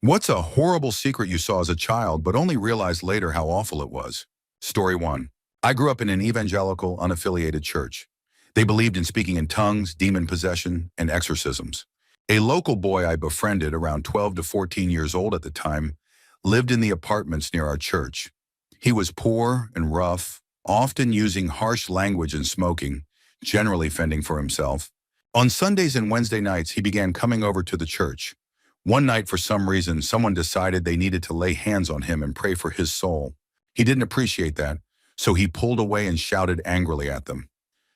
What's a horrible secret you saw as a child but only realized later how awful it was? Story 1. I grew up in an evangelical, unaffiliated church. They believed in speaking in tongues, demon possession, and exorcisms. A local boy I befriended, around 12 to 14 years old at the time, lived in the apartments near our church. He was poor and rough, often using harsh language and smoking, generally fending for himself. On Sundays and Wednesday nights, he began coming over to the church. One night, for some reason, someone decided they needed to lay hands on him and pray for his soul. He didn't appreciate that, so he pulled away and shouted angrily at them.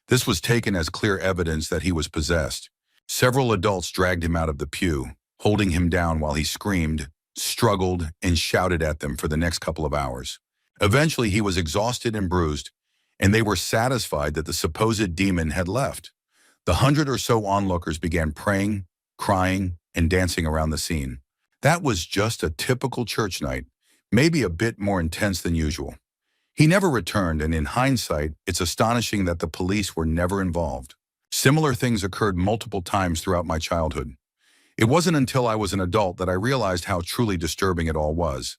This was taken as clear evidence that he was possessed. Several adults dragged him out of the pew, holding him down while he screamed, struggled, and shouted at them for the next couple of hours. Eventually, he was exhausted and bruised, and they were satisfied that the supposed demon had left. The 100 or so onlookers began praying, crying, and dancing around the scene. That was just a typical church night, maybe a bit more intense than usual. He never returned, and in hindsight, it's astonishing that the police were never involved. Similar things occurred multiple times throughout my childhood. It wasn't until I was an adult that I realized how truly disturbing it all was,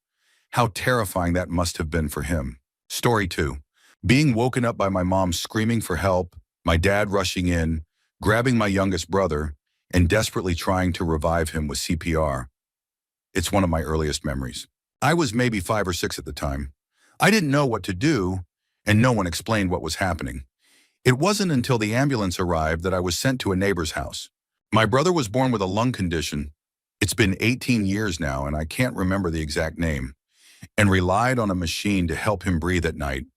how terrifying that must have been for him. Story 2. Being woken up by my mom screaming for help, my dad rushing in, grabbing my youngest brother, and desperately trying to revive him with CPR. It's one of my earliest memories. I was maybe 5 or 6 at the time. I didn't know what to do, and no one explained what was happening. It wasn't until the ambulance arrived that I was sent to a neighbor's house. My brother was born with a lung condition. It's been 18 years now, and I can't remember the exact name, and relied on a machine to help him breathe at night.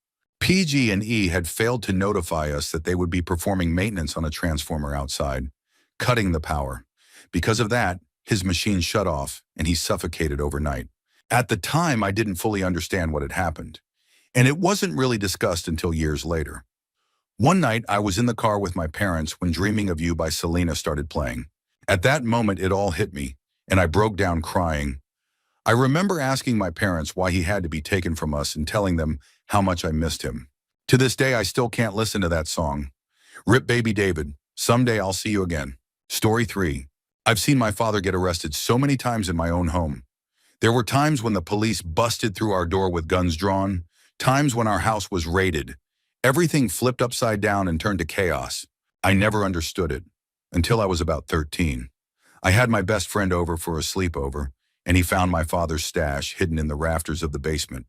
PG&E had failed to notify us that they would be performing maintenance on a transformer outside, cutting the power. Because of that, his machine shut off and he suffocated overnight. At the time, I didn't fully understand what had happened, and it wasn't really discussed until years later. One night, I was in the car with my parents when Dreaming of You by Selena started playing. At that moment, it all hit me, and I broke down crying. I remember asking my parents why he had to be taken from us and telling them how much I missed him. To this day, I still can't listen to that song. Rip Baby David, someday I'll see you again. Story 3. I've seen my father get arrested so many times in my own home. There were times when the police busted through our door with guns drawn, times when our house was raided. Everything flipped upside down and turned to chaos. I never understood it, until I was about 13. I had my best friend over for a sleepover, and he found my father's stash hidden in the rafters of the basement,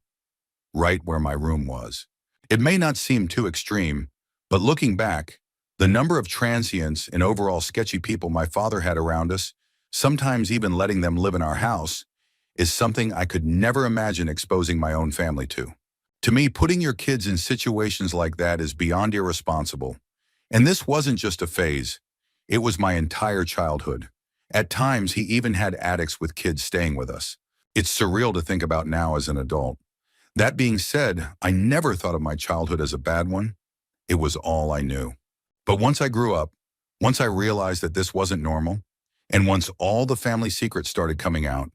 right where my room was. It may not seem too extreme, but looking back, the number of transients and overall sketchy people my father had around us, sometimes even letting them live in our house, is something I could never imagine exposing my own family to. To me, putting your kids in situations like that is beyond irresponsible. And this wasn't just a phase. It was my entire childhood. At times, he even had addicts with kids staying with us. It's surreal to think about now as an adult. That being said, I never thought of my childhood as a bad one. It was all I knew. But once I grew up, once I realized that this wasn't normal, and once all the family secrets started coming out,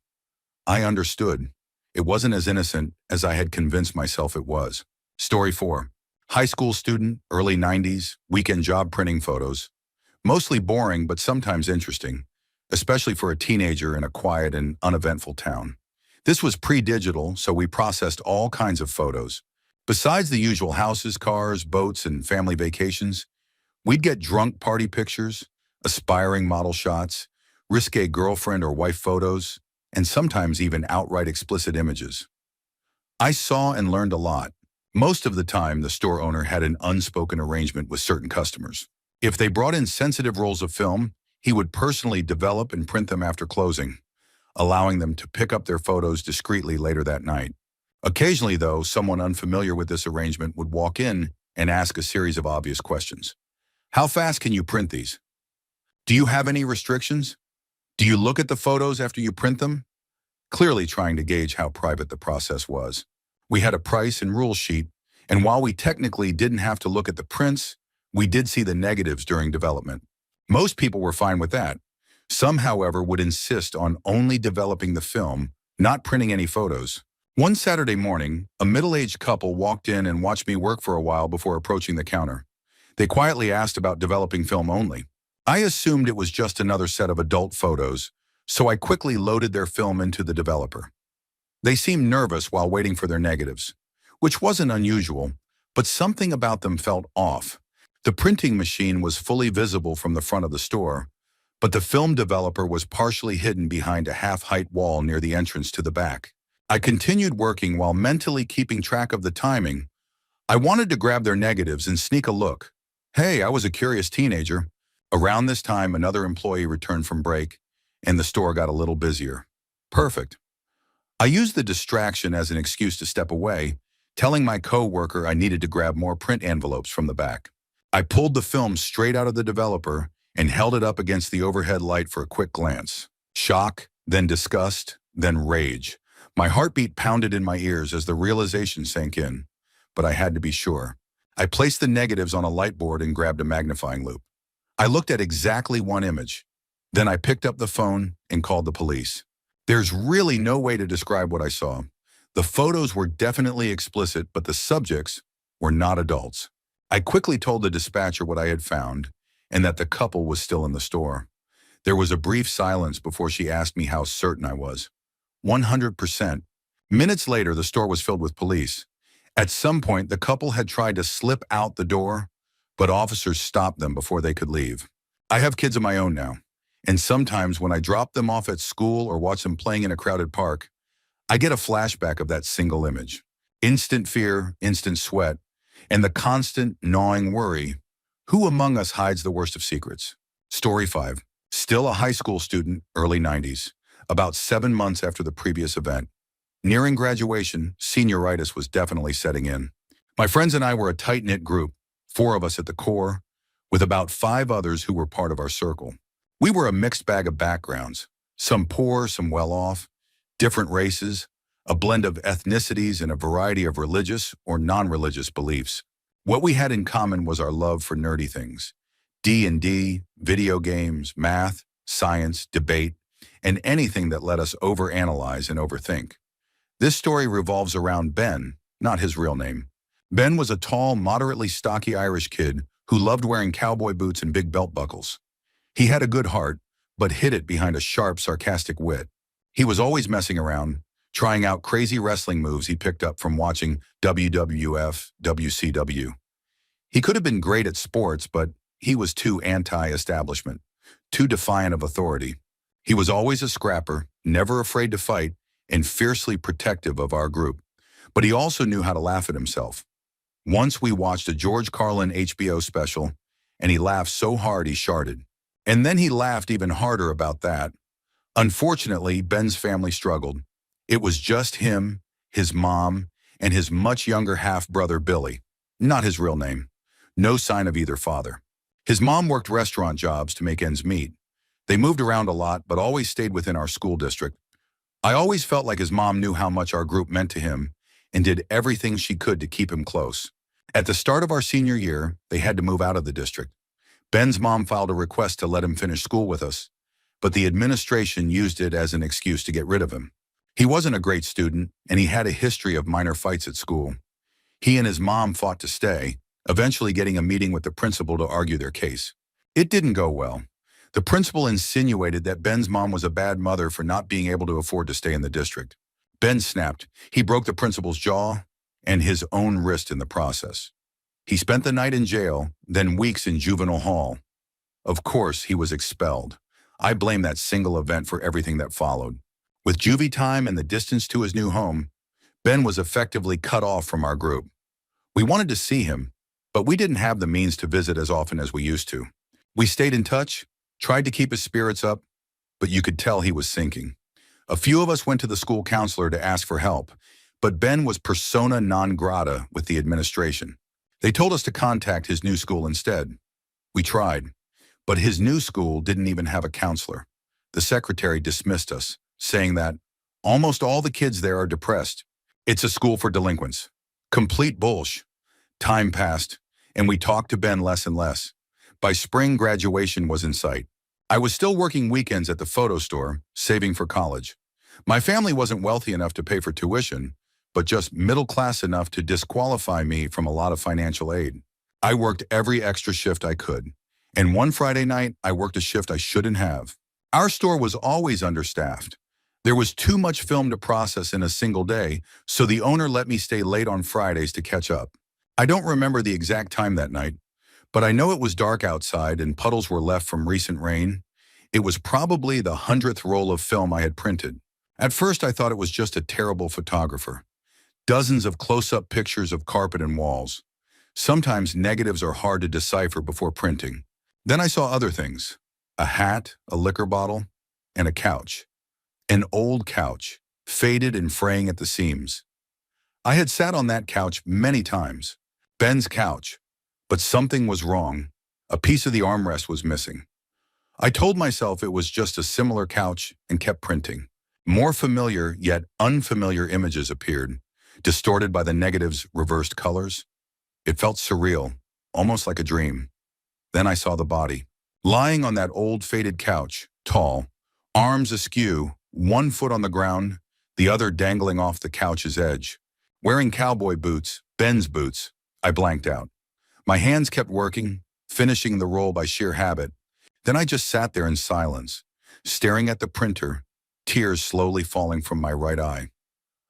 I understood. It wasn't as innocent as I had convinced myself it was. Story 4. High school student, early 90s, weekend job printing photos. Mostly boring, but sometimes interesting, especially for a teenager in a quiet and uneventful town. This was pre-digital, so we processed all kinds of photos. Besides the usual houses, cars, boats, and family vacations, we'd get drunk party pictures, aspiring model shots, risque girlfriend or wife photos, and sometimes even outright explicit images. I saw and learned a lot. Most of the time, the store owner had an unspoken arrangement with certain customers. If they brought in sensitive rolls of film, he would personally develop and print them after closing, allowing them to pick up their photos discreetly later that night. Occasionally, though, someone unfamiliar with this arrangement would walk in and ask a series of obvious questions. How fast can you print these? Do you have any restrictions? Do you look at the photos after you print them? Clearly trying to gauge how private the process was. We had a price and rule sheet, and while we technically didn't have to look at the prints, we did see the negatives during development. Most people were fine with that. Some, however, would insist on only developing the film, not printing any photos. One Saturday morning, a middle-aged couple walked in and watched me work for a while before approaching the counter. They quietly asked about developing film only. I assumed it was just another set of adult photos, So I quickly loaded their film into the developer. They seemed nervous while waiting for their negatives, which wasn't unusual, but something about them felt off. The printing machine was fully visible from the front of the store, but the film developer was partially hidden behind a half-height wall near the entrance to the back. I continued working while mentally keeping track of the timing. I wanted to grab their negatives and sneak a look. Hey, I was a curious teenager. Around this time, another employee returned from break, and the store got a little busier. Perfect. I used the distraction as an excuse to step away, telling my coworker I needed to grab more print envelopes from the back. I pulled the film straight out of the developer and held it up against the overhead light for a quick glance. Shock, then disgust, then rage. My heartbeat pounded in my ears as the realization sank in, but I had to be sure. I placed the negatives on a light board and grabbed a magnifying loupe. I looked at exactly one image. Then I picked up the phone and called the police. There's really no way to describe what I saw. The photos were definitely explicit, but the subjects were not adults. I quickly told the dispatcher what I had found and that the couple was still in the store. There was a brief silence before she asked me how certain I was. 100%. Minutes later, the store was filled with police. At some point, the couple had tried to slip out the door, but officers stopped them before they could leave. I have kids of my own now, and sometimes when I drop them off at school or watch them playing in a crowded park, I get a flashback of that single image. Instant fear, instant sweat, and the constant gnawing worry. Who among us hides the worst of secrets? Story 5. Still a high school student, early 90s, about 7 months after the previous event. Nearing graduation, senioritis was definitely setting in. My friends and I were a tight-knit group, 4 of us at the core, with about 5 others who were part of our circle. We were a mixed bag of backgrounds, some poor, some well-off, different races, a blend of ethnicities, and a variety of religious or non-religious beliefs. What we had in common was our love for nerdy things: D&D, video games, math, science, debate, and anything that let us overanalyze and overthink. This story revolves around Ben, not his real name. Ben was a tall, moderately stocky Irish kid who loved wearing cowboy boots and big belt buckles. He had a good heart, but hid it behind a sharp, sarcastic wit. He was always messing around, trying out crazy wrestling moves he picked up from watching WWF, WCW. He could have been great at sports, but he was too anti-establishment, too defiant of authority. He was always a scrapper, never afraid to fight, and fiercely protective of our group. But he also knew how to laugh at himself. Once we watched a George Carlin HBO special, and he laughed so hard he sharted. And then he laughed even harder about that. Unfortunately, Ben's family struggled. It was just him, his mom, and his much younger half-brother Billy. Not his real name. No sign of either father. His mom worked restaurant jobs to make ends meet. They moved around a lot, but always stayed within our school district. I always felt like his mom knew how much our group meant to him and did everything she could to keep him close. At the start of our senior year, they had to move out of the district. Ben's mom filed a request to let him finish school with us, but the administration used it as an excuse to get rid of him. He wasn't a great student, and he had a history of minor fights at school. He and his mom fought to stay, eventually getting a meeting with the principal to argue their case. It didn't go well. The principal insinuated that Ben's mom was a bad mother for not being able to afford to stay in the district. Ben snapped. He broke the principal's jaw and his own wrist in the process. He spent the night in jail, then weeks in juvenile hall. Of course, he was expelled. I blame that single event for everything that followed. With juvie time and the distance to his new home, Ben was effectively cut off from our group. We wanted to see him, but we didn't have the means to visit as often as we used to. We stayed in touch, tried to keep his spirits up, but you could tell he was sinking. A few of us went to the school counselor to ask for help, but Ben was persona non grata with the administration. They told us to contact his new school instead. We tried, but his new school didn't even have a counselor. The secretary dismissed us, saying that almost all the kids there are depressed. It's a school for delinquents. Complete bullsh. Time passed, and we talked to Ben less and less. By spring, graduation was in sight. I was still working weekends at the photo store, saving for college. My family wasn't wealthy enough to pay for tuition, but just middle class enough to disqualify me from a lot of financial aid. I worked every extra shift I could, and one Friday night, I worked a shift I shouldn't have. Our store was always understaffed. There was too much film to process in a single day, so the owner let me stay late on Fridays to catch up. I don't remember the exact time that night, but I know it was dark outside and puddles were left from recent rain. It was probably the 100th roll of film I had printed. At first, I thought it was just a terrible photographer. Dozens of close-up pictures of carpet and walls. Sometimes negatives are hard to decipher before printing. Then I saw other things. A hat, a liquor bottle, and a couch. An old couch, faded and fraying at the seams. I had sat on that couch many times. Ben's couch. But something was wrong. A piece of the armrest was missing. I told myself it was just a similar couch and kept printing. More familiar yet unfamiliar images appeared, distorted by the negative's reversed colors. It felt surreal, almost like a dream. Then I saw the body. Lying on that old faded couch, tall, arms askew, one foot on the ground, the other dangling off the couch's edge. Wearing cowboy boots, Ben's boots, I blanked out. My hands kept working, finishing the roll by sheer habit. Then I just sat there in silence, staring at the printer, tears slowly falling from my right eye.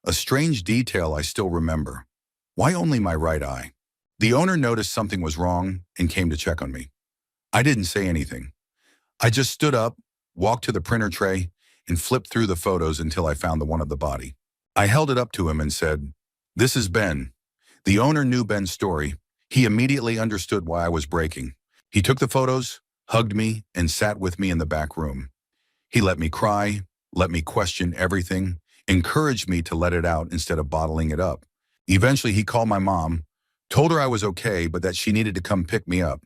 A strange detail I still remember. Why only my right eye? The owner noticed something was wrong and came to check on me. I didn't say anything. I just stood up, walked to the printer tray, and flipped through the photos until I found the one of the body. I held it up to him and said, "This is Ben." The owner knew Ben's story. He immediately understood why I was breaking. He took the photos, hugged me, and sat with me in the back room. He let me cry, let me question everything, encouraged me to let it out instead of bottling it up. Eventually, he called my mom, told her I was okay, but that she needed to come pick me up.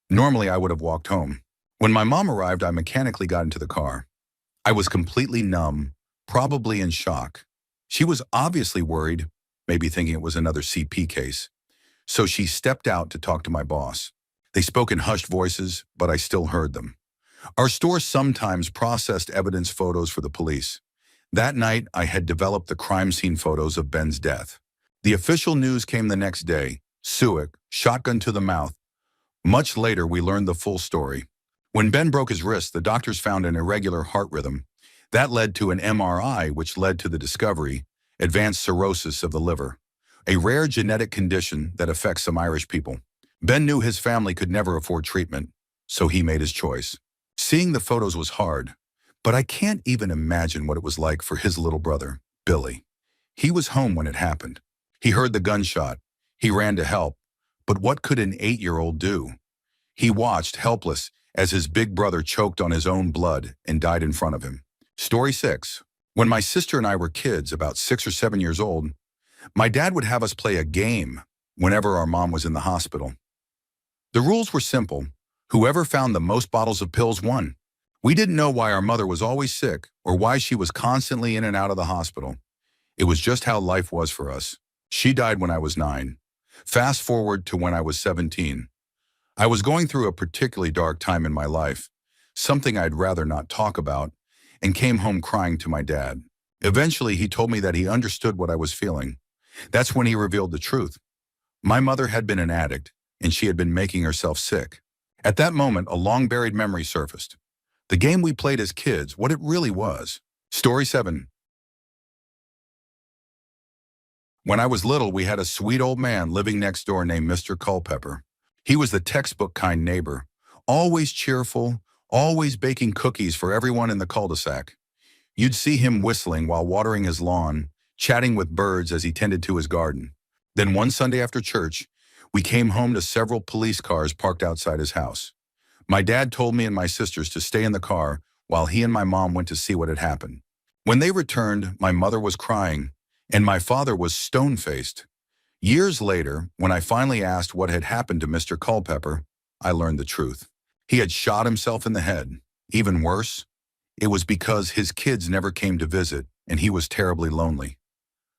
Normally, I would have walked home. When my mom arrived, I mechanically got into the car. I was completely numb, probably in shock. She was obviously worried, maybe thinking it was another CP case. So she stepped out to talk to my boss. They spoke in hushed voices, but I still heard them. Our store sometimes processed evidence photos for the police. That night, I had developed the crime scene photos of Ben's death. The official news came the next day. Suic, shotgun to the mouth. Much later, we learned the full story. When Ben broke his wrist, the doctors found an irregular heart rhythm. That led to an MRI, which led to the discovery, advanced cirrhosis of the liver, a rare genetic condition that affects some Irish people. Ben knew his family could never afford treatment, so he made his choice. Seeing the photos was hard, but I can't even imagine what it was like for his little brother, Billy. He was home when it happened. He heard the gunshot. He ran to help. But what could an 8-year-old do? He watched, helpless, as his big brother choked on his own blood and died in front of him. Story 6. When my sister and I were kids, about 6 or 7 years old, my dad would have us play a game whenever our mom was in the hospital. The rules were simple. Whoever found the most bottles of pills won. We didn't know why our mother was always sick or why she was constantly in and out of the hospital. It was just how life was for us. She died when I was 9. Fast forward to when I was 17. I was going through a particularly dark time in my life, something I'd rather not talk about, and came home crying to my dad. Eventually, he told me that he understood what I was feeling. That's when he revealed the truth. My mother had been an addict, and she had been making herself sick. At that moment, a long-buried memory surfaced. The game we played as kids, what it really was. Story 7. When I was little, we had a sweet old man living next door named Mr. Culpepper. He was the textbook kind neighbor, always cheerful, always baking cookies for everyone in the cul-de-sac. You'd see him whistling while watering his lawn, chatting with birds as he tended to his garden. Then one Sunday after church, we came home to several police cars parked outside his house. My dad told me and my sisters to stay in the car while he and my mom went to see what had happened. When they returned, my mother was crying, and my father was stone-faced. Years later, when I finally asked what had happened to Mr. Culpepper, I learned the truth. He had shot himself in the head. Even worse, it was because his kids never came to visit, and he was terribly lonely.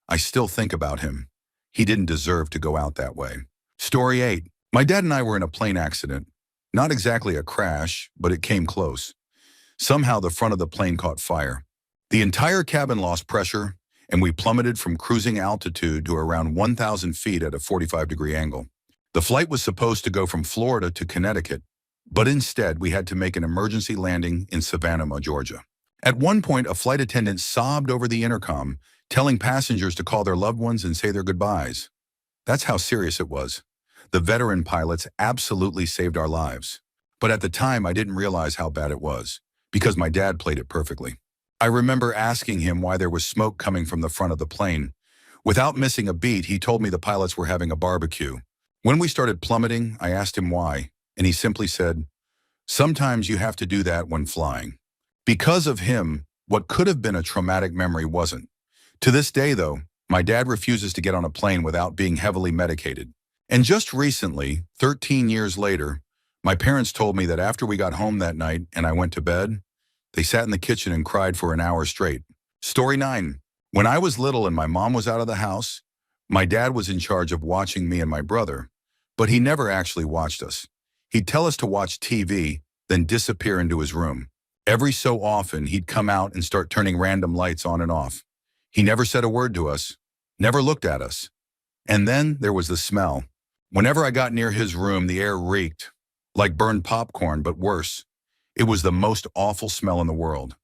I still think about him. He didn't deserve to go out that way. Story 8. My dad and I were in a plane accident. Not exactly a crash, but it came close. Somehow the front of the plane caught fire. The entire cabin lost pressure, and we plummeted from cruising altitude to around 1,000 feet at a 45-degree angle. The flight was supposed to go from Florida to Connecticut. But instead, we had to make an emergency landing in Savannah, Georgia. At one point, a flight attendant sobbed over the intercom, telling passengers to call their loved ones and say their goodbyes. That's how serious it was. The veteran pilots absolutely saved our lives. But at the time, I didn't realize how bad it was, because my dad played it perfectly. I remember asking him why there was smoke coming from the front of the plane. Without missing a beat, he told me the pilots were having a barbecue. When we started plummeting, I asked him why, and he simply said, "Sometimes you have to do that when flying." Because of him, what could have been a traumatic memory wasn't. To this day, though, my dad refuses to get on a plane without being heavily medicated. And just recently, 13 years later, my parents told me that after we got home that night and I went to bed, they sat in the kitchen and cried for an hour straight. Story 9. When I was little and my mom was out of the house, my dad was in charge of watching me and my brother, but he never actually watched us. He'd tell us to watch TV, then disappear into his room. Every so often, he'd come out and start turning random lights on and off. He never said a word to us, never looked at us. And then there was the smell. Whenever I got near his room, the air reeked, like burned popcorn, but worse. It was the most awful smell in the world.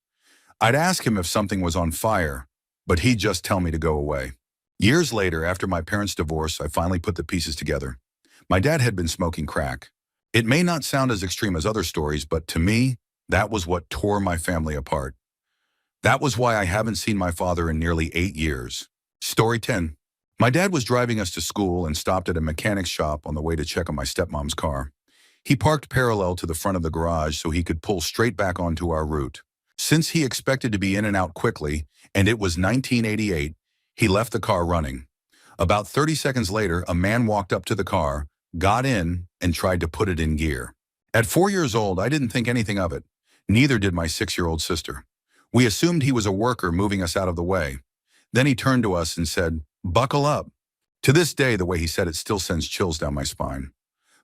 I'd ask him if something was on fire, but he'd just tell me to go away. Years later, after my parents' divorce, I finally put the pieces together. My dad had been smoking crack. It may not sound as extreme as other stories, but to me, that was what tore my family apart. That was why I haven't seen my father in nearly 8 years. Story 10. My dad was driving us to school and stopped at a mechanic's shop on the way to check on my stepmom's car. He parked parallel to the front of the garage so he could pull straight back onto our route. Since he expected to be in and out quickly, and it was 1988, he left the car running. About 30 seconds later, a man walked up to the car, got in, and tried to put it in gear. At 4 years old, I didn't think anything of it. Neither did my 6-year-old sister. We assumed he was a worker moving us out of the way. Then he turned to us and said, "Buckle up." To this day, the way he said it still sends chills down my spine.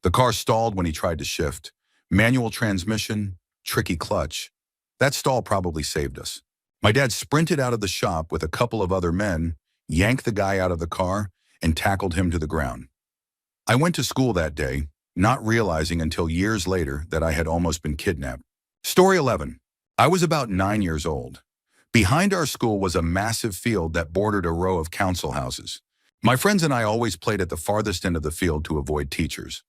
The car stalled when he tried to shift. Manual transmission, tricky clutch. That stall probably saved us. My dad sprinted out of the shop with a couple of other men, yanked the guy out of the car, and tackled him to the ground. I went to school that day, not realizing until years later that I had almost been kidnapped. Story 11. I was about 9 years old. Behind our school was a massive field that bordered a row of council houses. My friends and I always played at the farthest end of the field to avoid teachers.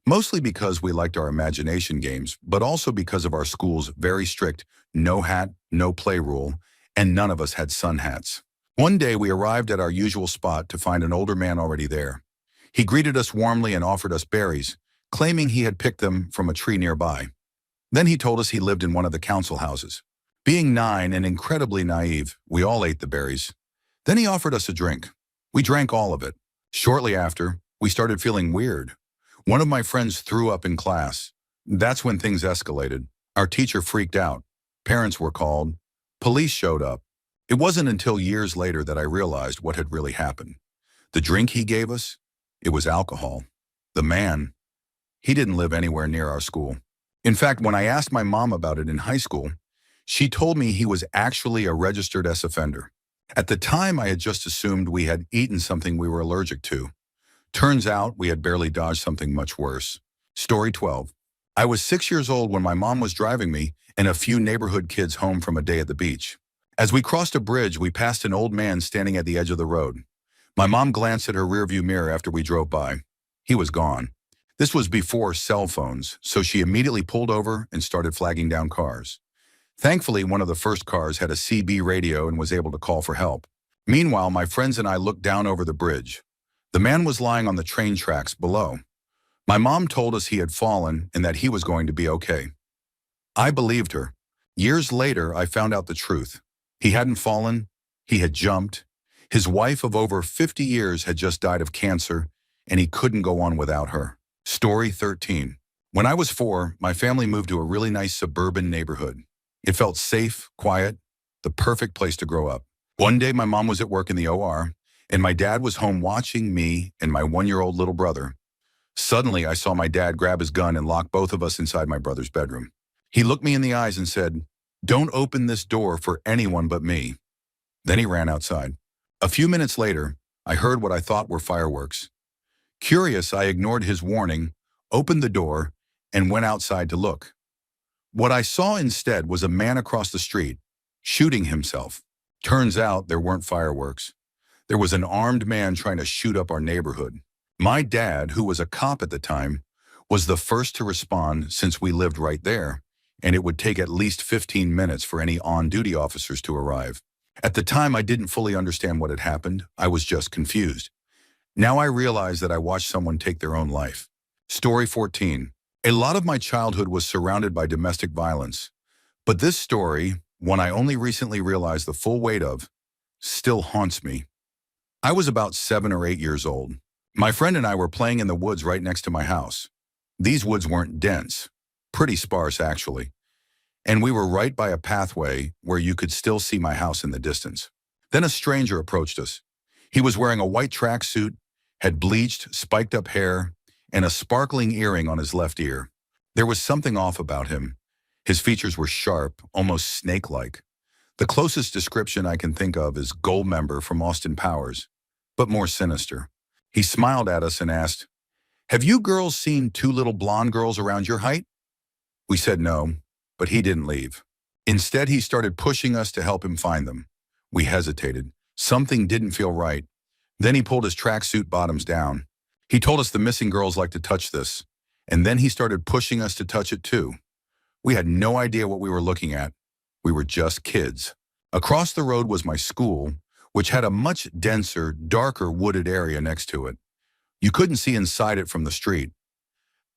Mostly because we liked our imagination games, but also because of our school's very strict no hat, no play rule, and none of us had sun hats. One day we arrived at our usual spot to find an older man already there. He greeted us warmly and offered us berries, claiming he had picked them from a tree nearby. Then he told us he lived in one of the council houses. Being 9 and incredibly naive, we all ate the berries. Then he offered us a drink. We drank all of it. Shortly after, we started feeling weird. One of my friends threw up in class. That's when things escalated. Our teacher freaked out. Parents were called. Police showed up. It wasn't until years later that I realized what had really happened. The drink he gave us, it was alcohol. The man, he didn't live anywhere near our school. In fact, when I asked my mom about it in high school, she told me he was actually a registered sex offender. At the time, I had just assumed we had eaten something we were allergic to. Turns out we had barely dodged something much worse. Story 12. I was 6 years old when my mom was driving me and a few neighborhood kids home from a day at the beach. As we crossed a bridge, we passed an old man standing at the edge of the road. My mom glanced at her rearview mirror after we drove by. He was gone. This was before cell phones, so she immediately pulled over and started flagging down cars. Thankfully, one of the first cars had a CB radio and was able to call for help. Meanwhile, my friends and I looked down over the bridge. The man was lying on the train tracks below. My mom told us he had fallen and that he was going to be okay. I believed her. Years later, I found out the truth. He hadn't fallen, he had jumped. His wife of over 50 years had just died of cancer, and he couldn't go on without her. Story 13. When I was 4, my family moved to a really nice suburban neighborhood. It felt safe, quiet, the perfect place to grow up. One day, my mom was at work in the OR, and my dad was home watching me and my 1-year-old little brother. Suddenly, I saw my dad grab his gun and lock both of us inside my brother's bedroom. He looked me in the eyes and said, "Don't open this door for anyone but me." Then he ran outside. A few minutes later, I heard what I thought were fireworks. Curious, I ignored his warning, opened the door, and went outside to look. What I saw instead was a man across the street, shooting himself. Turns out there weren't fireworks. There was an armed man trying to shoot up our neighborhood. My dad, who was a cop at the time, was the first to respond since we lived right there, and it would take at least 15 minutes for any on-duty officers to arrive. At the time, I didn't fully understand what had happened. I was just confused. Now I realize that I watched someone take their own life. Story 14. A lot of my childhood was surrounded by domestic violence, but this story, one I only recently realized the full weight of, still haunts me. I was about 7 or 8 years old. My friend and I were playing in the woods right next to my house. These woods weren't dense, pretty sparse actually, and we were right by a pathway where you could still see my house in the distance. Then a stranger approached us. He was wearing a white tracksuit, had bleached, spiked up hair, and a sparkling earring on his left ear. There was something off about him. His features were sharp, almost snake-like. The closest description I can think of is Goldmember from Austin Powers, but more sinister. He smiled at us and asked, "Have you girls seen 2 little blonde girls around your height?" We said no, but he didn't leave. Instead, he started pushing us to help him find them. We hesitated. Something didn't feel right. Then he pulled his tracksuit bottoms down. He told us the missing girls like to touch this, and then he started pushing us to touch it too. We had no idea what we were looking at. We were just kids. Across the road was my school, which had a much denser, darker wooded area next to it. You couldn't see inside it from the street.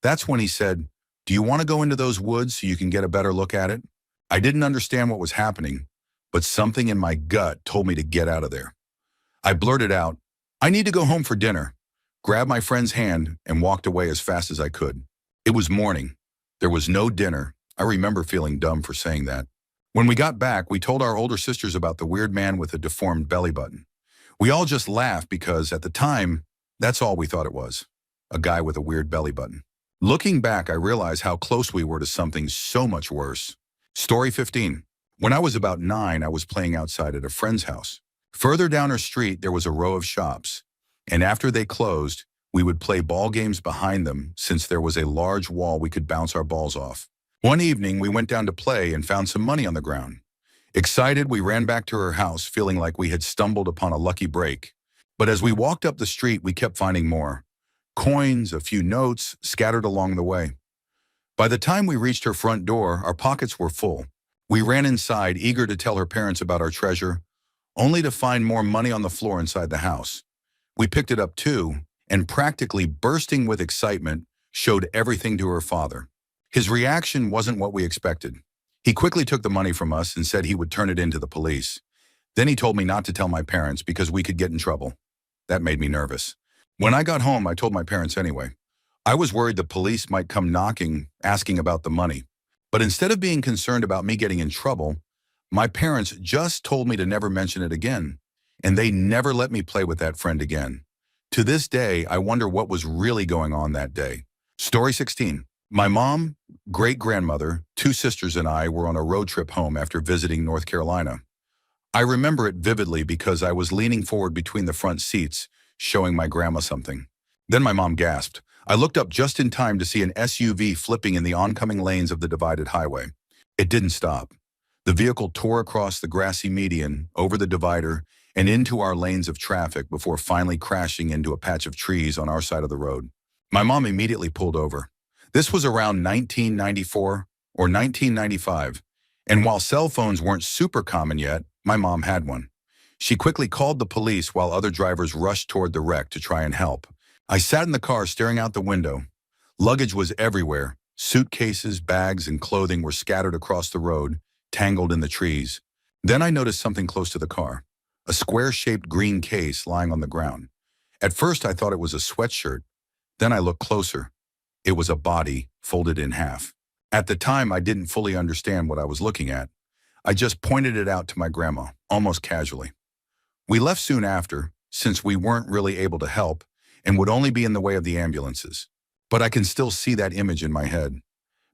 That's when he said, "Do you want to go into those woods so you can get a better look at it?" I didn't understand what was happening, but something in my gut told me to get out of there. I blurted out, "I need to go home for dinner," grabbed my friend's hand, and walked away as fast as I could. It was morning. There was no dinner. I remember feeling dumb for saying that. When we got back, we told our older sisters about the weird man with a deformed belly button. We all just laughed because, at the time, that's all we thought it was. A guy with a weird belly button. Looking back, I realize how close we were to something so much worse. Story 15. When I was about 9, I was playing outside at a friend's house. Further down our street, there was a row of shops, and after they closed, we would play ball games behind them since there was a large wall we could bounce our balls off. One evening, we went down to play and found some money on the ground. Excited, we ran back to her house, feeling like we had stumbled upon a lucky break. But as we walked up the street, we kept finding more. Coins, a few notes, scattered along the way. By the time we reached her front door, our pockets were full. We ran inside, eager to tell her parents about our treasure, only to find more money on the floor inside the house. We picked it up too, and practically bursting with excitement, showed everything to her father. His reaction wasn't what we expected. He quickly took the money from us and said he would turn it in to the police. Then he told me not to tell my parents because we could get in trouble. That made me nervous. When I got home, I told my parents anyway. I was worried the police might come knocking, asking about the money. But instead of being concerned about me getting in trouble, my parents just told me to never mention it again, and they never let me play with that friend again. To this day, I wonder what was really going on that day. Story 16. My mom, great-grandmother, 2 sisters, and I were on a road trip home after visiting North Carolina. I remember it vividly because I was leaning forward between the front seats, showing my grandma something. Then my mom gasped. I looked up just in time to see an SUV flipping in the oncoming lanes of the divided highway. It didn't stop. The vehicle tore across the grassy median, over the divider, and into our lanes of traffic before finally crashing into a patch of trees on our side of the road. My mom immediately pulled over. This was around 1994 or 1995, and while cell phones weren't super common yet, my mom had one. She quickly called the police while other drivers rushed toward the wreck to try and help. I sat in the car staring out the window. Luggage was everywhere. Suitcases, bags, and clothing were scattered across the road, tangled in the trees. Then I noticed something close to the car, a square-shaped green case lying on the ground. At first, I thought it was a sweatshirt. Then I looked closer. It was a body folded in half. At the time, I didn't fully understand what I was looking at. I just pointed it out to my grandma, almost casually. We left soon after, since we weren't really able to help and would only be in the way of the ambulances. But I can still see that image in my head.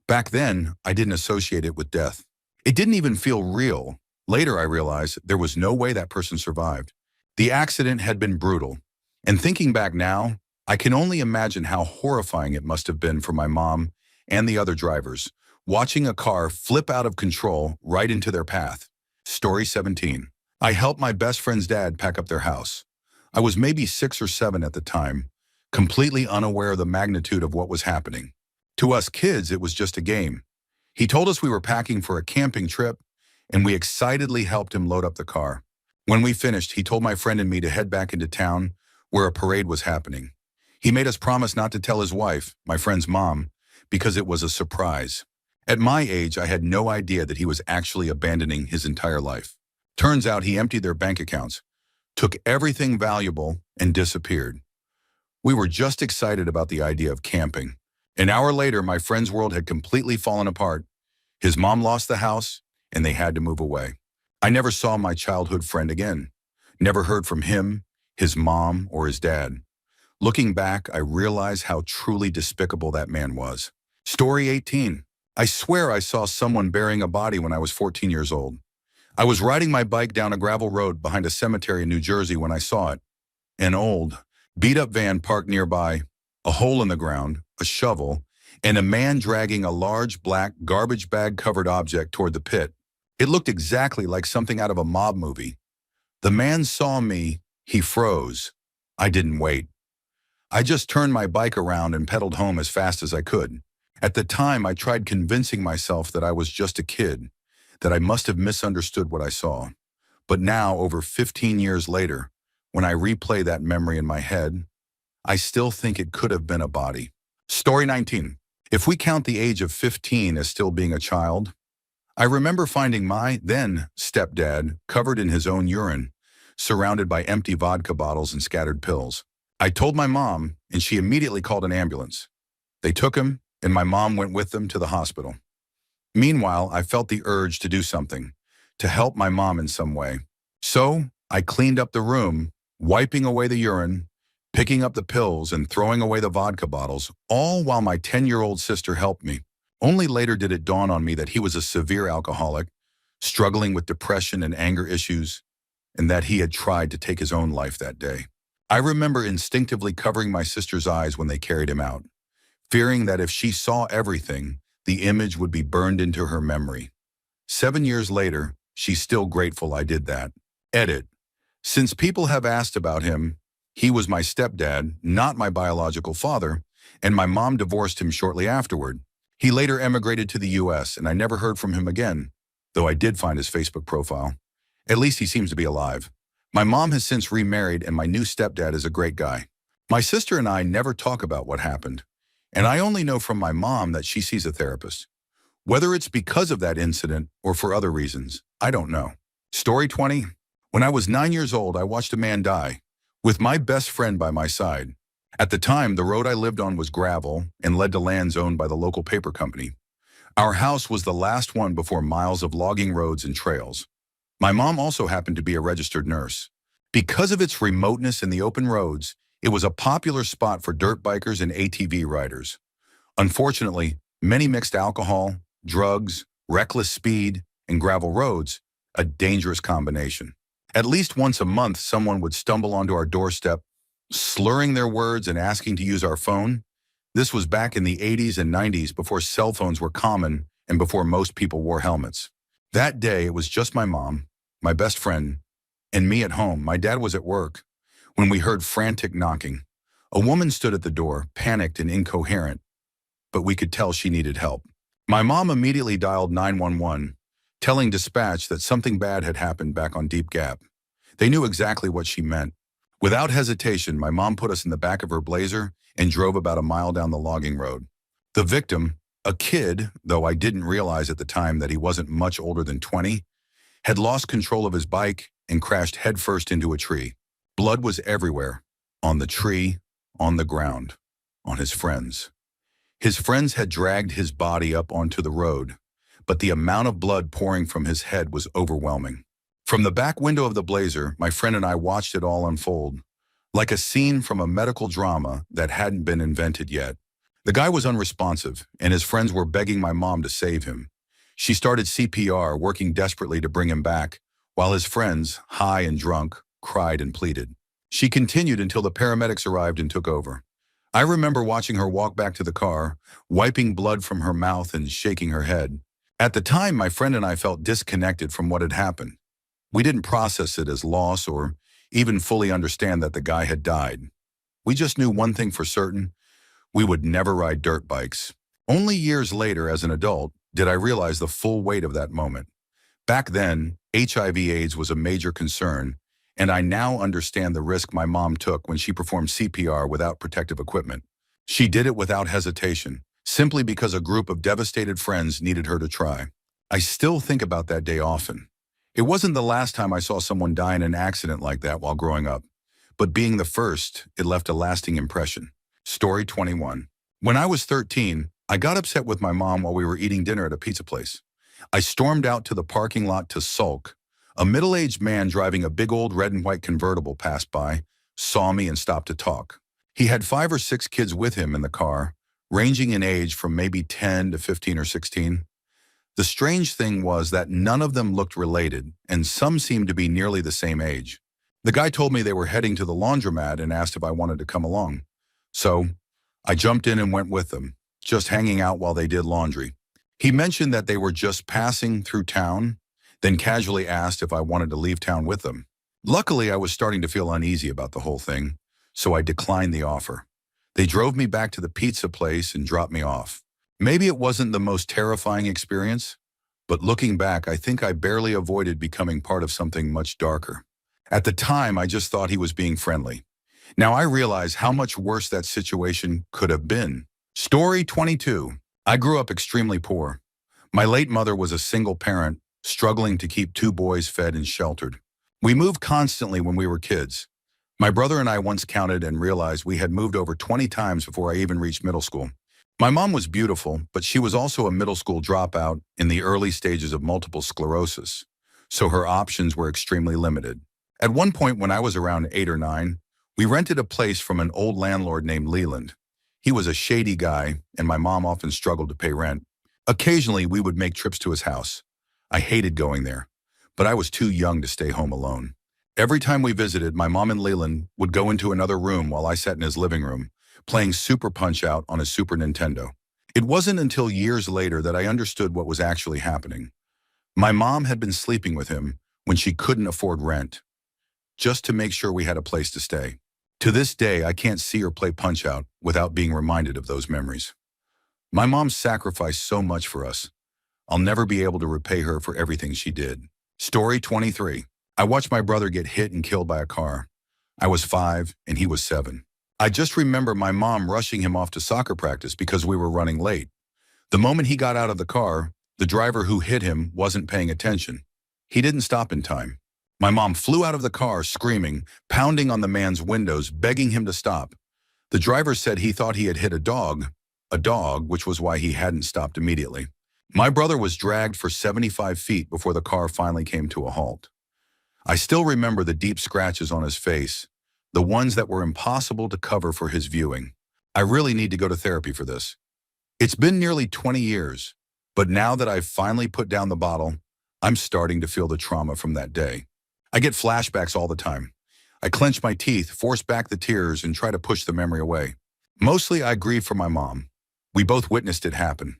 Back then, I didn't associate it with death. It didn't even feel real. Later, I realized there was no way that person survived. The accident had been brutal. And thinking back now, I can only imagine how horrifying it must have been for my mom and the other drivers, watching a car flip out of control right into their path. Story 17. I helped my best friend's dad pack up their house. I was maybe 6 or 7 at the time, completely unaware of the magnitude of what was happening. To us kids, it was just a game. He told us we were packing for a camping trip, and we excitedly helped him load up the car. When we finished, he told my friend and me to head back into town where a parade was happening. He made us promise not to tell his wife, my friend's mom, because it was a surprise. At my age, I had no idea that he was actually abandoning his entire life. Turns out he emptied their bank accounts, took everything valuable, and disappeared. We were just excited about the idea of camping. An hour later, my friend's world had completely fallen apart. His mom lost the house, and they had to move away. I never saw my childhood friend again. Never heard from him, his mom, or his dad. Looking back, I realize how truly despicable that man was. Story 18. I swear I saw someone burying a body when I was 14 years old. I was riding my bike down a gravel road behind a cemetery in New Jersey when I saw it. An old, beat-up van parked nearby, a hole in the ground, a shovel, and a man dragging a large black garbage bag-covered object toward the pit. It looked exactly like something out of a mob movie. The man saw me, he froze. I didn't wait. I just turned my bike around and pedaled home as fast as I could. At the time, I tried convincing myself that I was just a kid, that I must have misunderstood what I saw. But now, over 15 years later, when I replay that memory in my head, I still think it could have been a body. Story 19. If we count the age of 15 as still being a child, I remember finding my then stepdad covered in his own urine, surrounded by empty vodka bottles and scattered pills. I told my mom, and she immediately called an ambulance. They took him, and my mom went with them to the hospital. Meanwhile, I felt the urge to do something, to help my mom in some way. So, I cleaned up the room, wiping away the urine, picking up the pills, and throwing away the vodka bottles, all while my 10-year-old sister helped me. Only later did it dawn on me that he was a severe alcoholic, struggling with depression and anger issues, and that he had tried to take his own life that day. I remember instinctively covering my sister's eyes when they carried him out, fearing that if she saw everything, the image would be burned into her memory. 7 years later, she's still grateful I did that. Edit. Since people have asked about him, he was my stepdad, not my biological father, and my mom divorced him shortly afterward. He later emigrated to the US, and I never heard from him again, though I did find his Facebook profile. At least he seems to be alive. My mom has since remarried, and my new stepdad is a great guy. My sister and I never talk about what happened, and I only know from my mom that she sees a therapist. Whether it's because of that incident or for other reasons, I don't know. Story 20. When I was 9 years old, I watched a man die, with my best friend by my side. At the time, the road I lived on was gravel and led to lands owned by the local paper company. Our house was the last one before miles of logging roads and trails. My mom also happened to be a registered nurse. Because of its remoteness and the open roads, it was a popular spot for dirt bikers and ATV riders. Unfortunately, many mixed alcohol, drugs, reckless speed, and gravel roads, a dangerous combination. At least once a month, someone would stumble onto our doorstep, slurring their words and asking to use our phone. This was back in the 80s and 90s, before cell phones were common and before most people wore helmets. That day, it was just my mom, my best friend, and me at home. My dad was at work when we heard frantic knocking. A woman stood at the door, panicked and incoherent, but we could tell she needed help. My mom immediately dialed 911, telling dispatch that something bad had happened back on Deep Gap. They knew exactly what she meant. Without hesitation, my mom put us in the back of her Blazer and drove about a mile down the logging road. The victim, a kid, though I didn't realize at the time that he wasn't much older than 20, had lost control of his bike and crashed headfirst into a tree. Blood was everywhere, on the tree, on the ground, on his friends. His friends had dragged his body up onto the road, but the amount of blood pouring from his head was overwhelming. From the back window of the Blazer, my friend and I watched it all unfold, like a scene from a medical drama that hadn't been invented yet. The guy was unresponsive, and his friends were begging my mom to save him. She started CPR, working desperately to bring him back, while his friends, high and drunk, cried and pleaded. She continued until the paramedics arrived and took over. I remember watching her walk back to the car, wiping blood from her mouth and shaking her head. At the time, my friend and I felt disconnected from what had happened. We didn't process it as loss or even fully understand that the guy had died. We just knew one thing for certain: we would never ride dirt bikes. Only years later, as an adult, did I realize the full weight of that moment. Back then, HIV/AIDS was a major concern, and I now understand the risk my mom took when she performed CPR without protective equipment. She did it without hesitation, simply because a group of devastated friends needed her to try. I still think about that day often. It wasn't the last time I saw someone die in an accident like that while growing up, but being the first, it left a lasting impression. Story 21. When I was 13, I got upset with my mom while we were eating dinner at a pizza place. I stormed out to the parking lot to sulk. A middle-aged man driving a big old red and white convertible passed by, saw me and stopped to talk. He had 5 or 6 kids with him in the car, ranging in age from maybe 10 to 15 or 16. The strange thing was that none of them looked related, and some seemed to be nearly the same age. The guy told me they were heading to the laundromat and asked if I wanted to come along. So, I jumped in and went with them, just hanging out while they did laundry. He mentioned that they were just passing through town, then casually asked if I wanted to leave town with them. Luckily, I was starting to feel uneasy about the whole thing, so I declined the offer. They drove me back to the pizza place and dropped me off. Maybe it wasn't the most terrifying experience, but looking back, I think I barely avoided becoming part of something much darker. At the time, I just thought he was being friendly. Now I realize how much worse that situation could have been. Story 22. I grew up extremely poor. My late mother was a single parent, struggling to keep 2 boys fed and sheltered. We moved constantly when we were kids. My brother and I once counted and realized we had moved over 20 times before I even reached middle school. My mom was beautiful, but she was also a middle school dropout in the early stages of multiple sclerosis, so her options were extremely limited. At one point when I was around 8 or 9, we rented a place from an old landlord named Leland. He was a shady guy, and my mom often struggled to pay rent. Occasionally, we would make trips to his house. I hated going there, but I was too young to stay home alone. Every time we visited, my mom and Leland would go into another room while I sat in his living room, playing Super Punch-Out on his Super Nintendo. It wasn't until years later that I understood what was actually happening. My mom had been sleeping with him when she couldn't afford rent, just to make sure we had a place to stay. To this day, I can't see her play Punch-Out without being reminded of those memories. My mom sacrificed so much for us. I'll never be able to repay her for everything she did. Story 23. I watched my brother get hit and killed by a car. I was 5 and he was 7. I just remember my mom rushing him off to soccer practice because we were running late. The moment he got out of the car, the driver who hit him wasn't paying attention. He didn't stop in time. My mom flew out of the car screaming, pounding on the man's windows, begging him to stop. The driver said he thought he had hit a dog, which was why he hadn't stopped immediately. My brother was dragged for 75 feet before the car finally came to a halt. I still remember the deep scratches on his face, the ones that were impossible to cover for his viewing. I really need to go to therapy for this. It's been nearly 20 years, but now that I've finally put down the bottle, I'm starting to feel the trauma from that day. I get flashbacks all the time. I clench my teeth, force back the tears, and try to push the memory away. Mostly I grieve for my mom. We both witnessed it happen.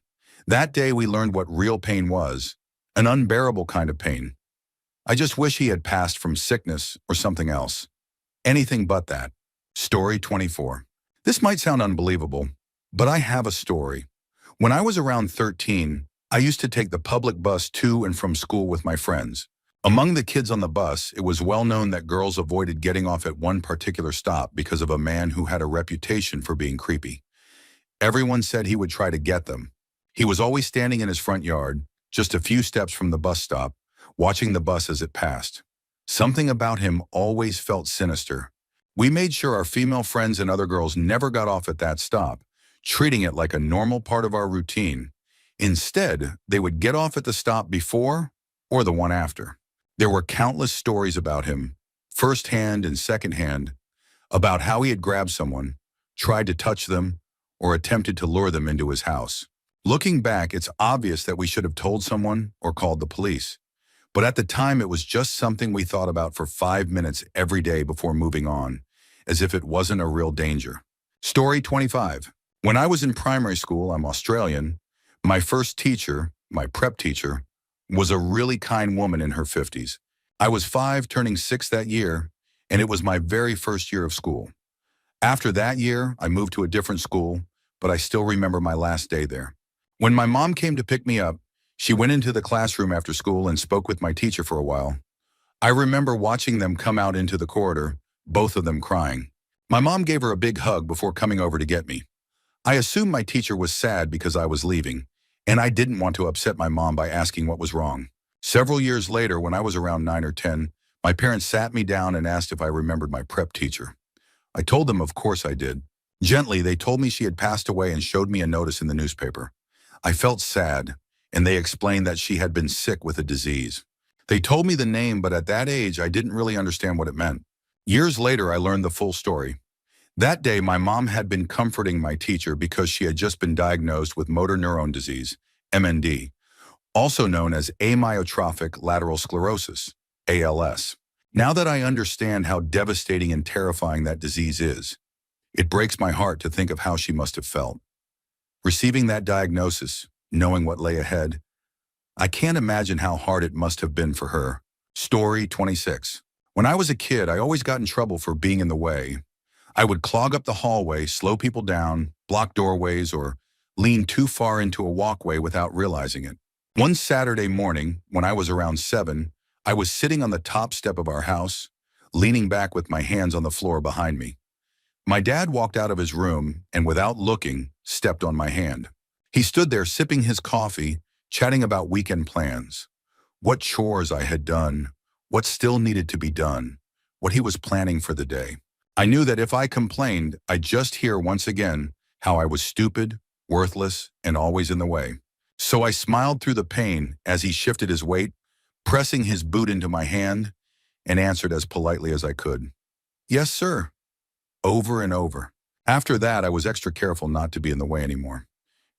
That day we learned what real pain was, an unbearable kind of pain. I just wish he had passed from sickness or something else. Anything but that. Story 24. This might sound unbelievable, but I have a story. When I was around 13, I used to take the public bus to and from school with my friends. Among the kids on the bus, it was well known that girls avoided getting off at one particular stop because of a man who had a reputation for being creepy. Everyone said he would try to get them. He was always standing in his front yard, just a few steps from the bus stop, watching the bus as it passed. Something about him always felt sinister. We made sure our female friends and other girls never got off at that stop, treating it like a normal part of our routine. Instead, they would get off at the stop before or the one after. There were countless stories about him, firsthand and secondhand, about how he had grabbed someone, tried to touch them, or attempted to lure them into his house. Looking back, it's obvious that we should have told someone or called the police. But at the time, it was just something we thought about for 5 minutes every day before moving on, as if it wasn't a real danger. Story 25. When I was in primary school, I'm Australian, my first teacher, my prep teacher, was a really kind woman in her 50s. I was 5 turning 6 that year, and it was my very first year of school. After that year, I moved to a different school, but I still remember my last day there. When my mom came to pick me up, she went into the classroom after school and spoke with my teacher for a while. I remember watching them come out into the corridor, both of them crying. My mom gave her a big hug before coming over to get me. I assumed my teacher was sad because I was leaving, and I didn't want to upset my mom by asking what was wrong. Several years later, when I was around 9 or 10, my parents sat me down and asked if I remembered my prep teacher. I told them of course I did. Gently, they told me she had passed away and showed me a notice in the newspaper. I felt sad, and they explained that she had been sick with a disease. They told me the name, but at that age, I didn't really understand what it meant. Years later, I learned the full story. That day, my mom had been comforting my teacher because she had just been diagnosed with motor neuron disease, MND, also known as amyotrophic lateral sclerosis, ALS. Now that I understand how devastating and terrifying that disease is, it breaks my heart to think of how she must have felt. Receiving that diagnosis, knowing what lay ahead, I can't imagine how hard it must have been for her. Story 26. When I was a kid, I always got in trouble for being in the way. I would clog up the hallway, slow people down, block doorways, or lean too far into a walkway without realizing it. One Saturday morning, when I was around 7, I was sitting on the top step of our house, leaning back with my hands on the floor behind me. My dad walked out of his room and, without looking, stepped on my hand. He stood there sipping his coffee, chatting about weekend plans, what chores I had done, what still needed to be done, what he was planning for the day. I knew that if I complained, I'd just hear once again how I was stupid, worthless, and always in the way. So I smiled through the pain as he shifted his weight, pressing his boot into my hand, and answered as politely as I could, "Yes, sir," over and over. After that, I was extra careful not to be in the way anymore.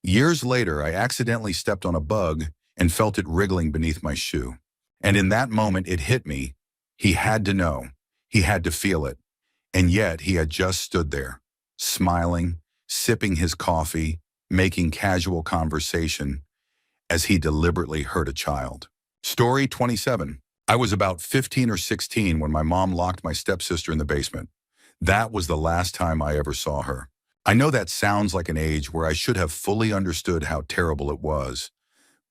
Years later, I accidentally stepped on a bug and felt it wriggling beneath my shoe. And in that moment, it hit me. He had to know. He had to feel it. And yet, he had just stood there, smiling, sipping his coffee, making casual conversation, as he deliberately hurt a child. Story 27. I was about 15 or 16 when my mom locked my stepsister in the basement. That was the last time I ever saw her. I know that sounds like an age where I should have fully understood how terrible it was,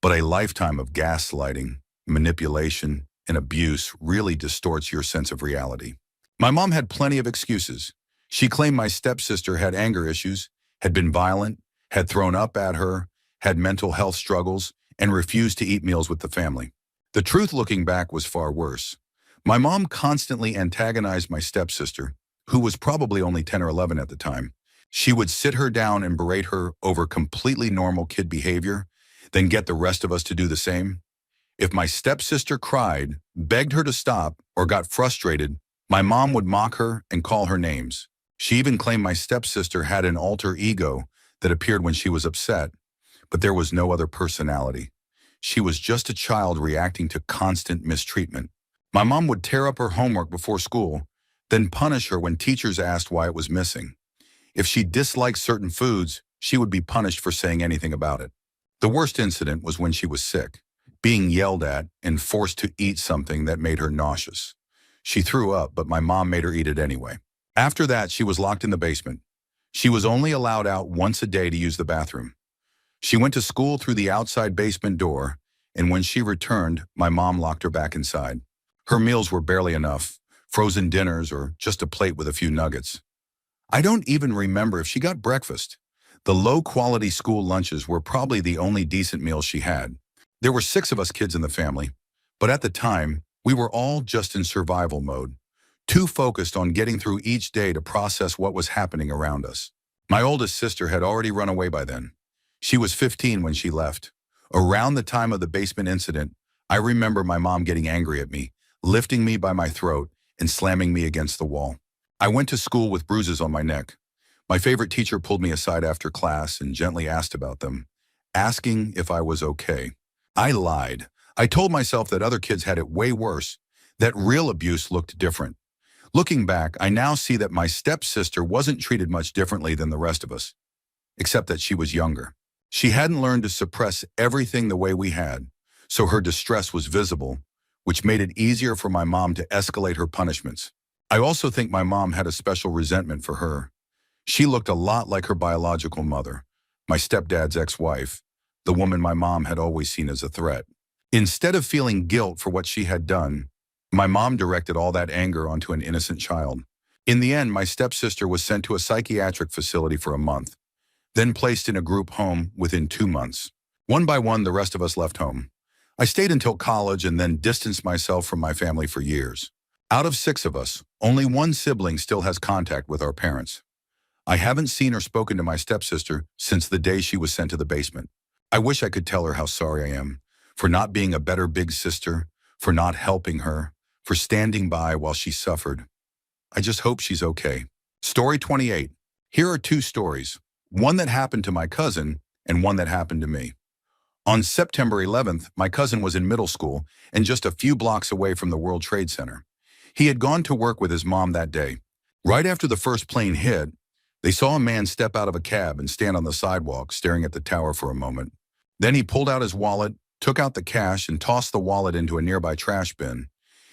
but a lifetime of gaslighting, manipulation, and abuse really distorts your sense of reality. My mom had plenty of excuses. She claimed my stepsister had anger issues, had been violent, had thrown up at her, had mental health struggles, and refused to eat meals with the family. The truth looking back was far worse. My mom constantly antagonized my stepsister, who was probably only 10 or 11 at the time. She would sit her down and berate her over completely normal kid behavior, then get the rest of us to do the same. If my stepsister cried, begged her to stop, or got frustrated, my mom would mock her and call her names. She even claimed my stepsister had an alter ego that appeared when she was upset, but there was no other personality. She was just a child reacting to constant mistreatment. My mom would tear up her homework before school, then punish her when teachers asked why it was missing. If she disliked certain foods, she would be punished for saying anything about it. The worst incident was when she was sick, being yelled at and forced to eat something that made her nauseous. She threw up, but my mom made her eat it anyway. After that, she was locked in the basement. She was only allowed out once a day to use the bathroom. She went to school through the outside basement door, and when she returned, my mom locked her back inside. Her meals were barely enough, frozen dinners or just a plate with a few nuggets. I don't even remember if she got breakfast. The low-quality school lunches were probably the only decent meals she had. There were 6 of us kids in the family, but at the time, we were all just in survival mode, too focused on getting through each day to process what was happening around us. My oldest sister had already run away by then. She was 15 when she left. Around the time of the basement incident, I remember my mom getting angry at me, lifting me by my throat, and slamming me against the wall. I went to school with bruises on my neck. My favorite teacher pulled me aside after class and gently asked about them, asking if I was okay. I lied. I told myself that other kids had it way worse, that real abuse looked different. Looking back, I now see that my stepsister wasn't treated much differently than the rest of us, except that she was younger. She hadn't learned to suppress everything the way we had, so her distress was visible, which made it easier for my mom to escalate her punishments. I also think my mom had a special resentment for her. She looked a lot like her biological mother, my stepdad's ex-wife, the woman my mom had always seen as a threat. Instead of feeling guilt for what she had done, my mom directed all that anger onto an innocent child. In the end, my stepsister was sent to a psychiatric facility for a month, then placed in a group home within 2 months. One by one, the rest of us left home. I stayed until college and then distanced myself from my family for years. Out of 6 of us, only one sibling still has contact with our parents. I haven't seen or spoken to my stepsister since the day she was sent to the basement. I wish I could tell her how sorry I am for not being a better big sister, for not helping her, for standing by while she suffered. I just hope she's okay. Story 28. Here are 2 stories, one that happened to my cousin and one that happened to me. On September 11th, my cousin was in middle school and just a few blocks away from the World Trade Center. He had gone to work with his mom that day. Right after the first plane hit, they saw a man step out of a cab and stand on the sidewalk, staring at the tower for a moment. Then he pulled out his wallet, took out the cash, and tossed the wallet into a nearby trash bin.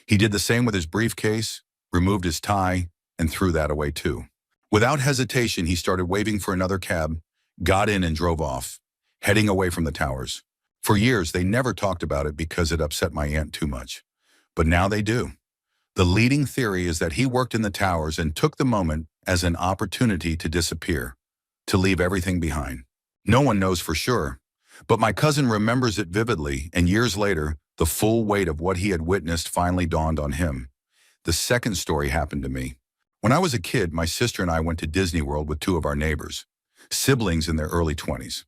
He did the same with his briefcase, removed his tie, and threw that away too. Without hesitation, he started waving for another cab, got in and drove off, heading away from the towers. For years, they never talked about it because it upset my aunt too much. But now they do. The leading theory is that he worked in the towers and took the moment as an opportunity to disappear, to leave everything behind. No one knows for sure, but my cousin remembers it vividly, and years later, the full weight of what he had witnessed finally dawned on him. The second story happened to me. When I was a kid, my sister and I went to Disney World with 2 of our neighbors, siblings in their early 20s.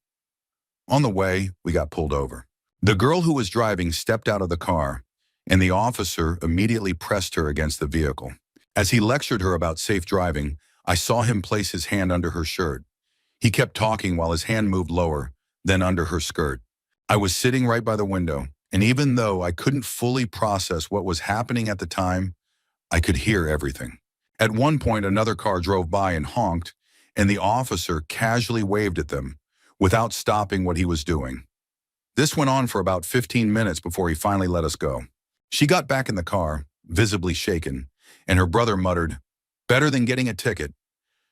On the way, we got pulled over. The girl who was driving stepped out of the car, and the officer immediately pressed her against the vehicle. As he lectured her about safe driving, I saw him place his hand under her shirt. He kept talking while his hand moved lower, then under her skirt. I was sitting right by the window, and even though I couldn't fully process what was happening at the time, I could hear everything. At one point, another car drove by and honked, and the officer casually waved at them, without stopping what he was doing. This went on for about 15 minutes before he finally let us go. She got back in the car, visibly shaken, and her brother muttered, "Better than getting a ticket."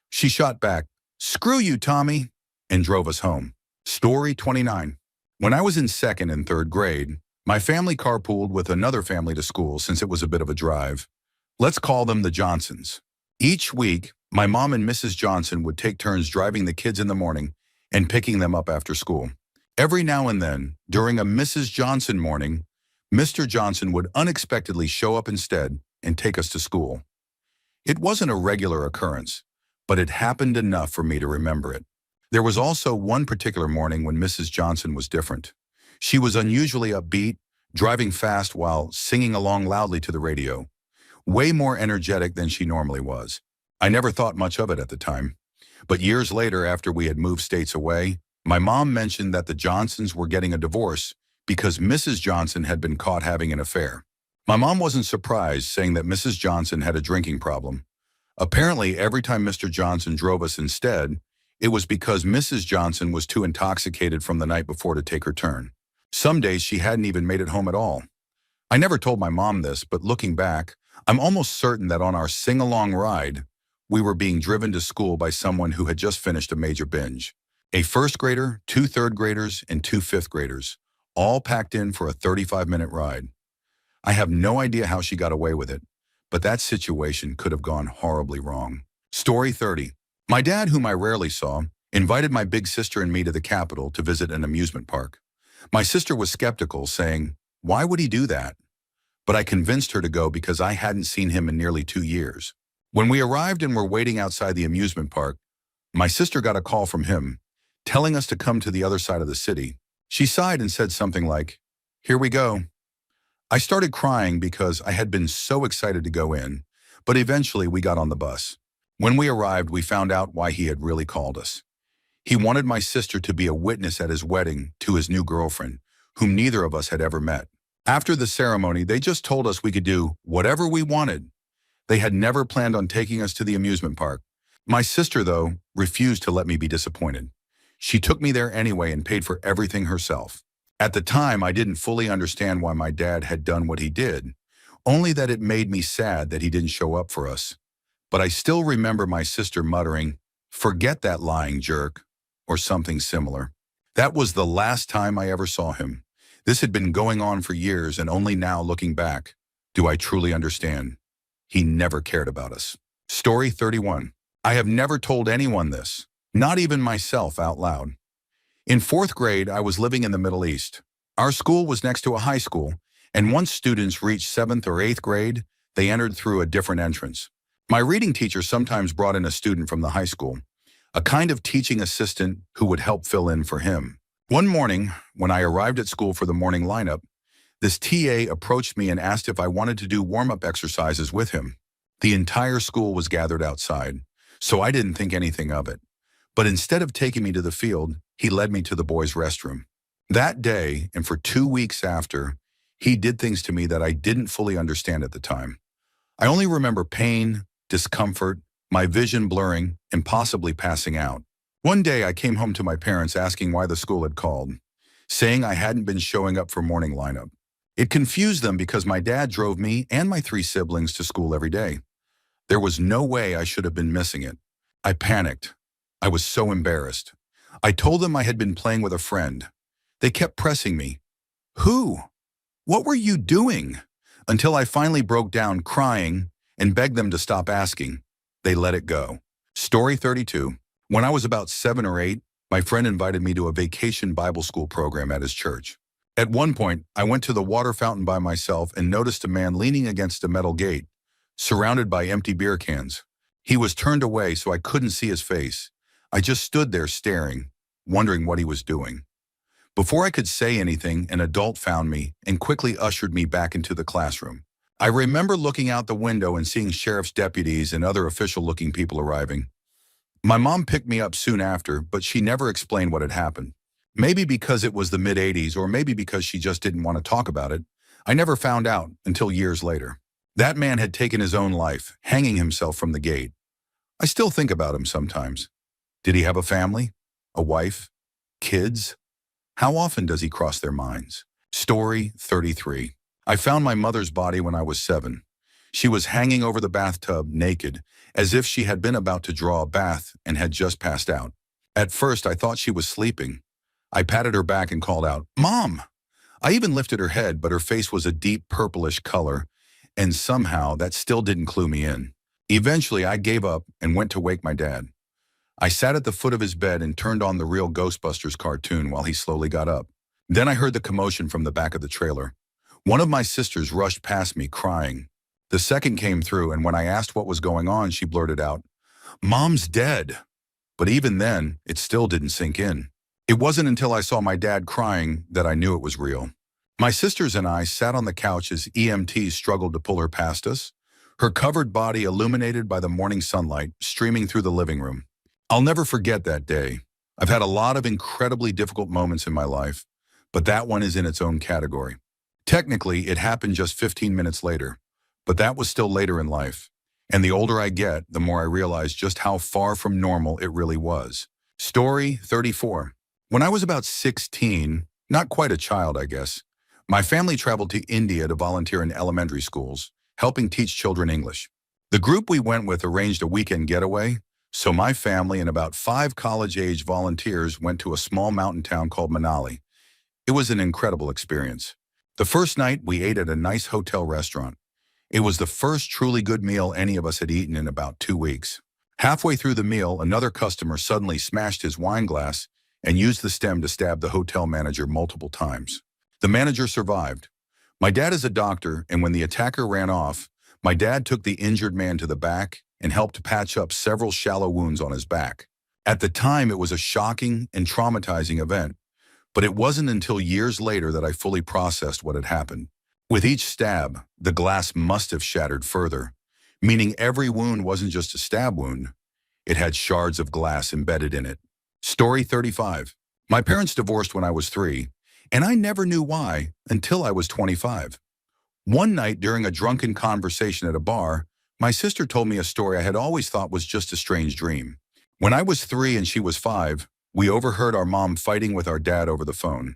She shot back, "Screw you, Tommy," and drove us home. Story 29. When I was in 2nd and 3rd grade, my family carpooled with another family to school since it was a bit of a drive. Let's call them the Johnsons. Each week, my mom and Mrs. Johnson would take turns driving the kids in the morning and picking them up after school. Every now and then, during a Mrs. Johnson morning, Mr. Johnson would unexpectedly show up instead and take us to school. It wasn't a regular occurrence, but it happened enough for me to remember it. There was also one particular morning when Mrs. Johnson was different. She was unusually upbeat, driving fast while singing along loudly to the radio, way more energetic than she normally was. I never thought much of it at the time, but years later, after we had moved states away, my mom mentioned that the Johnsons were getting a divorce because Mrs. Johnson had been caught having an affair. My mom wasn't surprised, saying that Mrs. Johnson had a drinking problem. Apparently, every time Mr. Johnson drove us instead, it was because Mrs. Johnson was too intoxicated from the night before to take her turn. Some days she hadn't even made it home at all. I never told my mom this, but looking back, I'm almost certain that on our sing-along ride, we were being driven to school by someone who had just finished a major binge. A 1st grader, 2 3rd graders, and 2 5th graders, all packed in for a 35-minute ride. I have no idea how she got away with it, but that situation could have gone horribly wrong. Story 30. My dad, whom I rarely saw, invited my big sister and me to the Capitol to visit an amusement park. My sister was skeptical, saying, "Why would he do that?" But I convinced her to go because I hadn't seen him in nearly 2 years. When we arrived and were waiting outside the amusement park, my sister got a call from him, telling us to come to the other side of the city. She sighed and said something like, "Here we go." I started crying because I had been so excited to go in, but eventually we got on the bus. When we arrived, we found out why he had really called us. He wanted my sister to be a witness at his wedding to his new girlfriend, whom neither of us had ever met. After the ceremony, they just told us we could do whatever we wanted. They had never planned on taking us to the amusement park. My sister, though, refused to let me be disappointed. She took me there anyway and paid for everything herself. At the time, I didn't fully understand why my dad had done what he did, only that it made me sad that he didn't show up for us. But I still remember my sister muttering, "Forget that lying jerk," or something similar. That was the last time I ever saw him. This had been going on for years, and only now, looking back, do I truly understand. He never cared about us. Story 31. I have never told anyone this, not even myself out loud. In fourth grade, I was living in the Middle East. Our school was next to a high school, and once students reached seventh or eighth grade, they entered through a different entrance. My reading teacher sometimes brought in a student from the high school, a kind of teaching assistant who would help fill in for him. One morning, when I arrived at school for the morning lineup, this TA approached me and asked if I wanted to do warm-up exercises with him. The entire school was gathered outside, so I didn't think anything of it. But instead of taking me to the field, he led me to the boys' restroom. That day, and for 2 weeks after, he did things to me that I didn't fully understand at the time. I only remember pain, discomfort, my vision blurring, and possibly passing out. One day I came home to my parents asking why the school had called, saying I hadn't been showing up for morning lineup. It confused them because my dad drove me and my 3 siblings to school every day. There was no way I should have been missing it. I panicked. I was so embarrassed. I told them I had been playing with a friend. They kept pressing me. Who? What were you doing? Until I finally broke down crying and begged them to stop asking. They let it go. Story 32. When I was about 7 or 8, my friend invited me to a vacation Bible school program at his church. At one point, I went to the water fountain by myself and noticed a man leaning against a metal gate, surrounded by empty beer cans. He was turned away so I couldn't see his face. I just stood there staring, wondering what he was doing. Before I could say anything, an adult found me and quickly ushered me back into the classroom. I remember looking out the window and seeing sheriff's deputies and other official-looking people arriving. My mom picked me up soon after, but she never explained what had happened. Maybe because it was the mid-'80s, or maybe because she just didn't want to talk about it. I never found out until years later. That man had taken his own life, hanging himself from the gate. I still think about him sometimes. Did he have a family? A wife? Kids? How often does he cross their minds? Story 33. I found my mother's body when I was 7. She was hanging over the bathtub, naked, as if she had been about to draw a bath and had just passed out. At first, I thought she was sleeping. I patted her back and called out, "Mom!" I even lifted her head, but her face was a deep purplish color, and somehow that still didn't clue me in. Eventually, I gave up and went to wake my dad. I sat at the foot of his bed and turned on the real Ghostbusters cartoon while he slowly got up. Then I heard the commotion from the back of the trailer. One of my sisters rushed past me, crying. The second came through, and when I asked what was going on, she blurted out, "Mom's dead." But even then, it still didn't sink in. It wasn't until I saw my dad crying that I knew it was real. My sisters and I sat on the couch as EMTs struggled to pull her past us, her covered body illuminated by the morning sunlight streaming through the living room. I'll never forget that day. I've had a lot of incredibly difficult moments in my life, but that one is in its own category. Technically, it happened just 15 minutes later, but that was still later in life. And the older I get, the more I realize just how far from normal it really was. Story 34. When I was about 16, not quite a child, I guess, my family traveled to India to volunteer in elementary schools, helping teach children English. The group we went with arranged a weekend getaway, so my family and about 5 college-age volunteers went to a small mountain town called Manali. It was an incredible experience. The first night, we ate at a nice hotel restaurant. It was the first truly good meal any of us had eaten in about 2 weeks. Halfway through the meal, another customer suddenly smashed his wine glass and used the stem to stab the hotel manager multiple times. The manager survived. My dad is a doctor, and when the attacker ran off, my dad took the injured man to the back and helped patch up several shallow wounds on his back. At the time, it was a shocking and traumatizing event, but it wasn't until years later that I fully processed what had happened. With each stab, the glass must have shattered further, meaning every wound wasn't just a stab wound. It had shards of glass embedded in it. Story 35. My parents divorced when I was 3, and I never knew why until I was 25. One night during a drunken conversation at a bar, My sister told me a story I had always thought was just a strange dream. When I was 3 and she was 5, we overheard our mom fighting with our dad over the phone.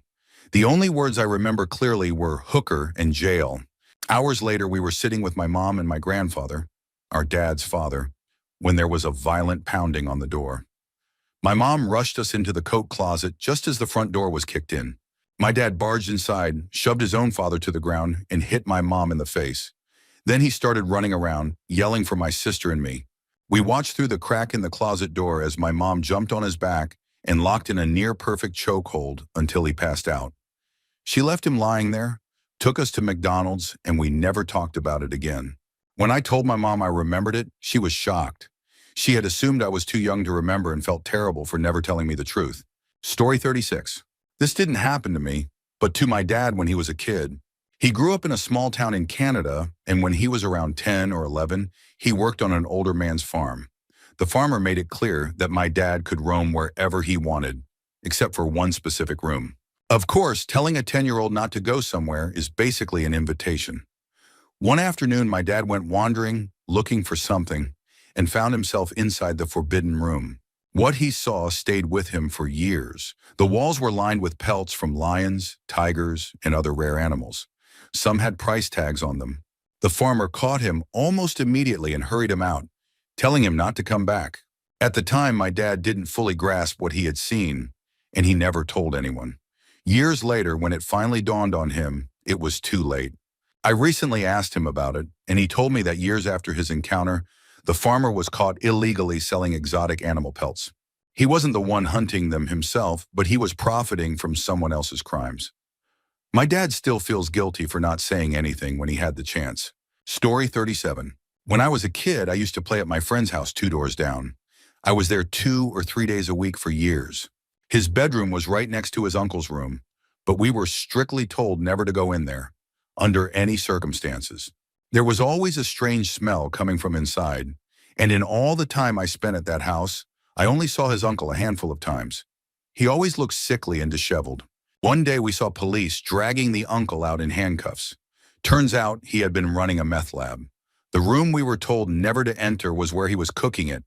The only words I remember clearly were hooker and jail. Hours later, we were sitting with my mom and my grandfather, our dad's father, when there was a violent pounding on the door. My mom rushed us into the coat closet just as the front door was kicked in. My dad barged inside, shoved his own father to the ground, and hit my mom in the face. Then he started running around, yelling for my sister and me. We watched through the crack in the closet door as my mom jumped on his back and locked in a near-perfect chokehold until he passed out. She left him lying there, took us to McDonald's, and we never talked about it again. When I told my mom I remembered it, she was shocked. She had assumed I was too young to remember and felt terrible for never telling me the truth. Story 36. This didn't happen to me, but to my dad when he was a kid. He grew up in a small town in Canada, and when he was around 10 or 11, he worked on an older man's farm. The farmer made it clear that my dad could roam wherever he wanted, except for one specific room. Of course, telling a 10-year-old not to go somewhere is basically an invitation. One afternoon, my dad went wandering, looking for something, and found himself inside the forbidden room. What he saw stayed with him for years. The walls were lined with pelts from lions, tigers, and other rare animals. Some had price tags on them. The farmer caught him almost immediately and hurried him out, telling him not to come back. At the time, my dad didn't fully grasp what he had seen, and he never told anyone. Years later, when it finally dawned on him, it was too late. I recently asked him about it, and he told me that years after his encounter, the farmer was caught illegally selling exotic animal pelts. He wasn't the one hunting them himself, but he was profiting from someone else's crimes. My dad still feels guilty for not saying anything when he had the chance. Story 37. When I was a kid, I used to play at my friend's house 2 doors down. I was there 2 or 3 days a week for years. His bedroom was right next to his uncle's room, but we were strictly told never to go in there, under any circumstances. There was always a strange smell coming from inside, and in all the time I spent at that house, I only saw his uncle a handful of times. He always looked sickly and disheveled. One day we saw police dragging the uncle out in handcuffs. Turns out he had been running a meth lab. The room we were told never to enter was where he was cooking it.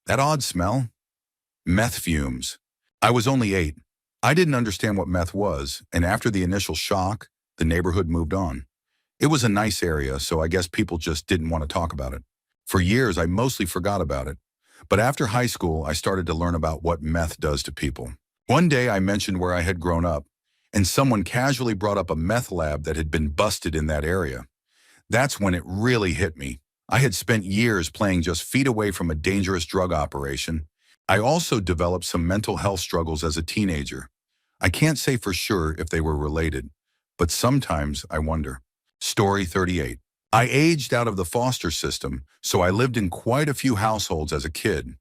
That odd smell? Meth fumes. I was only 8. I didn't understand what meth was, and after the initial shock, the neighborhood moved on. It was a nice area, so I guess people just didn't want to talk about it. For years, I mostly forgot about it. But after high school, I started to learn about what meth does to people. One day, I mentioned where I had grown up, and someone casually brought up a meth lab that had been busted in that area. That's when it really hit me. I had spent years playing just feet away from a dangerous drug operation. I also developed some mental health struggles as a teenager. I can't say for sure if they were related, but sometimes I wonder. Story 38. I aged out of the foster system, so I lived in quite a few households as a kid.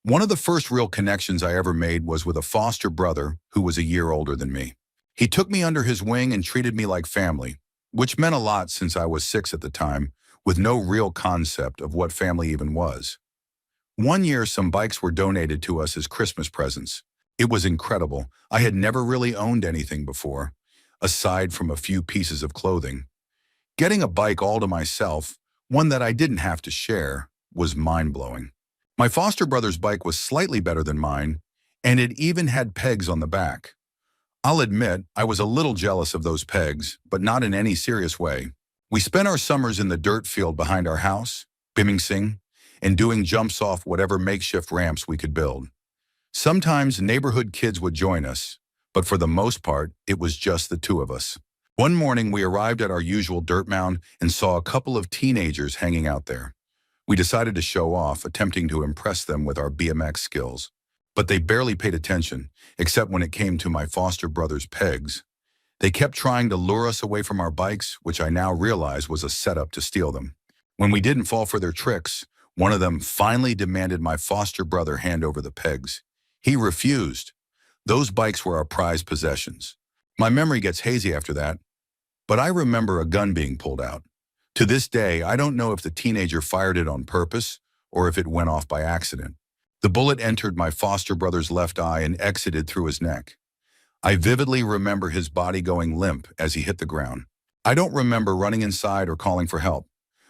One of the first real connections I ever made was with a foster brother who was a year older than me. He took me under his wing and treated me like family, which meant a lot since I was 6 at the time, with no real concept of what family even was. One year, some bikes were donated to us as Christmas presents. It was incredible. I had never really owned anything before, aside from a few pieces of clothing. Getting a bike all to myself, one that I didn't have to share, was mind-blowing. My foster brother's bike was slightly better than mine, and it even had pegs on the back. I'll admit, I was a little jealous of those pegs, but not in any serious way. We spent our summers in the dirt field behind our house, bimmingsing, and doing jumps off whatever makeshift ramps we could build. Sometimes neighborhood kids would join us, but for the most part, it was just the 2 of us. One morning, we arrived at our usual dirt mound and saw a couple of teenagers hanging out there. We decided to show off, attempting to impress them with our BMX skills. But they barely paid attention, except when it came to my foster brother's pegs. They kept trying to lure us away from our bikes, which I now realize was a setup to steal them. When we didn't fall for their tricks, one of them finally demanded my foster brother hand over the pegs. He refused. Those bikes were our prized possessions. My memory gets hazy after that, but I remember a gun being pulled out. To this day, I don't know if the teenager fired it on purpose or if it went off by accident. The bullet entered my foster brother's left eye and exited through his neck. I vividly remember his body going limp as he hit the ground. I don't remember running inside or calling for help,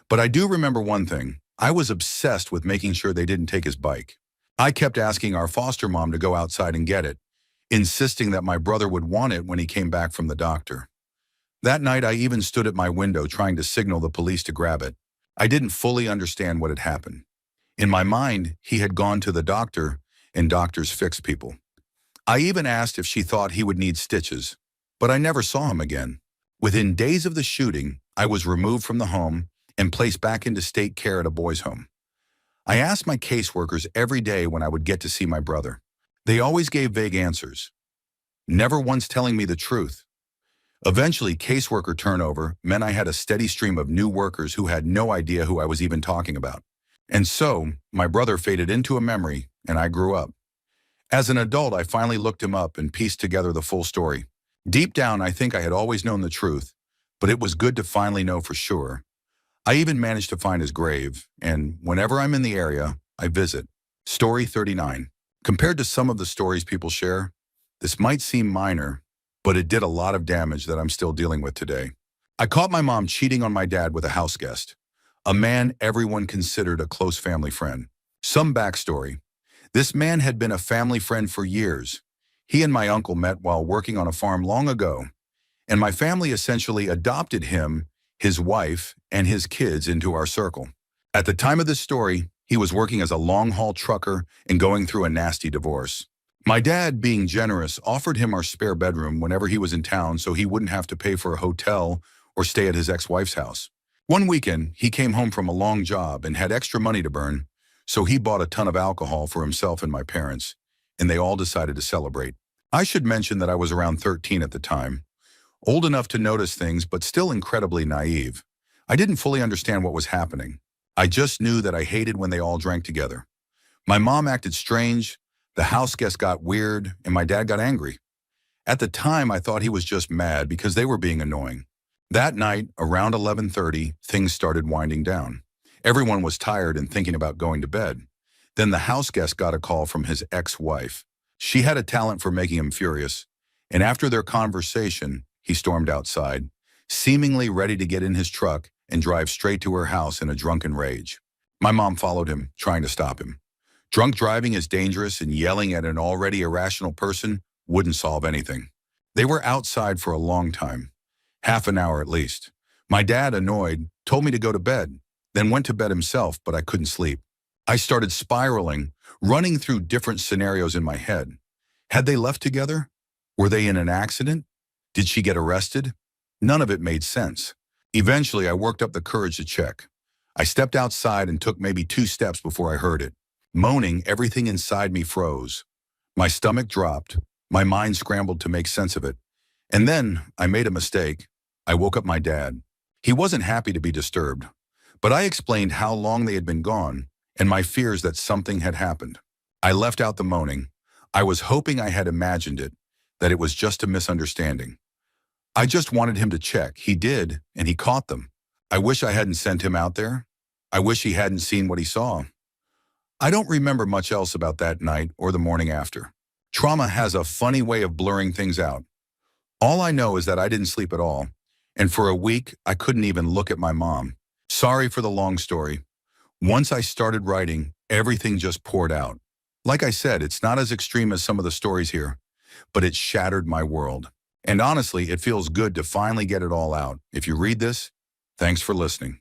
but I do remember one thing. I was obsessed with making sure they didn't take his bike. I kept asking our foster mom to go outside and get it, insisting that my brother would want it when he came back from the doctor. That night, I even stood at my window trying to signal the police to grab it. I didn't fully understand what had happened. In my mind, he had gone to the doctor, and doctors fix people. I even asked if she thought he would need stitches, but I never saw him again. Within days of the shooting, I was removed from the home and placed back into state care at a boys' home. I asked my caseworkers every day when I would get to see my brother. They always gave vague answers, never once telling me the truth. Eventually, caseworker turnover meant I had a steady stream of new workers who had no idea who I was even talking about. And so, my brother faded into a memory, and I grew up. As an adult, I finally looked him up and pieced together the full story. Deep down, I think I had always known the truth, but it was good to finally know for sure. I even managed to find his grave, and whenever I'm in the area, I visit. Story 39. Compared to some of the stories people share, this might seem minor, but it did a lot of damage that I'm still dealing with today. I caught my mom cheating on my dad with a house guest, a man everyone considered a close family friend. Some backstory. This man had been a family friend for years. He and my uncle met while working on a farm long ago, and my family essentially adopted him, his wife, and his kids into our circle. At the time of this story, he was working as a long-haul trucker and going through a nasty divorce. My dad, being generous, offered him our spare bedroom whenever he was in town so he wouldn't have to pay for a hotel or stay at his ex-wife's house. One weekend, he came home from a long job and had extra money to burn, so he bought a ton of alcohol for himself and my parents, and they all decided to celebrate. I should mention that I was around 13 at the time, old enough to notice things but still incredibly naive. I didn't fully understand what was happening. I just knew that I hated when they all drank together. My mom acted strange, the house guests got weird, and my dad got angry. At the time, I thought he was just mad because they were being annoying. That night, around 11:30, things started winding down. Everyone was tired and thinking about going to bed. Then the house guest got a call from his ex-wife. She had a talent for making him furious, and after their conversation, he stormed outside, seemingly ready to get in his truck and drive straight to her house in a drunken rage. My mom followed him, trying to stop him. Drunk driving is dangerous, and yelling at an already irrational person wouldn't solve anything. They were outside for a long time, half an hour at least. My dad, annoyed, told me to go to bed, then went to bed himself, but I couldn't sleep. I started spiraling, running through different scenarios in my head. Had they left together? Were they in an accident? Did she get arrested? None of it made sense. Eventually, I worked up the courage to check. I stepped outside and took maybe 2 steps before I heard it. Moaning, everything inside me froze. My stomach dropped. My mind scrambled to make sense of it. And then I made a mistake. I woke up my dad. He wasn't happy to be disturbed, but I explained how long they had been gone and my fears that something had happened. I left out the moaning. I was hoping I had imagined it, that it was just a misunderstanding. I just wanted him to check. He did, and he caught them. I wish I hadn't sent him out there. I wish he hadn't seen what he saw. I don't remember much else about that night or the morning after. Trauma has a funny way of blurring things out. All I know is that I didn't sleep at all, and for a week, I couldn't even look at my mom. Sorry for the long story. Once I started writing, everything just poured out. Like I said, it's not as extreme as some of the stories here, but it shattered my world. And honestly, it feels good to finally get it all out. If you read this, thanks for listening.